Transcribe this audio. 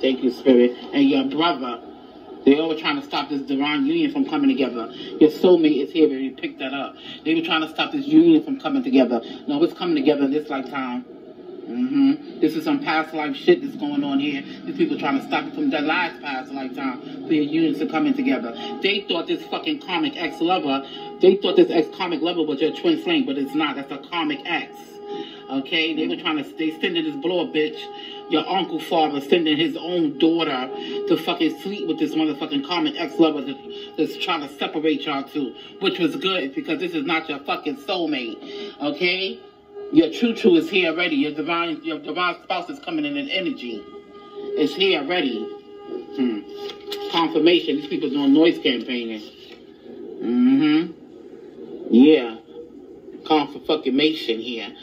Thank you, Spirit. And your brother. They all were trying to stop this divine union from coming together. Your soulmate is here, baby. Pick that up. They were trying to stop this union from coming together. No, it's coming together in this lifetime. This is some past life shit that's going on here. These people trying to stop it from their last past lifetime for your unions to coming together. They thought this fucking karmic ex-lover, they thought this ex-karmic lover was your twin flame, but it's not. That's a karmic ex. Okay? They were trying to, they sending this blow bitch, your uncle father sending his own daughter to fucking sleep with this motherfucking karmic ex-lover that's trying to separate y'all two, which was good because this is not your fucking soulmate. Okay? Your true is here already. Your divine spouse is coming in energy. It's here already. Confirmation. These people doing noise campaigning. Yeah. Confirmation here.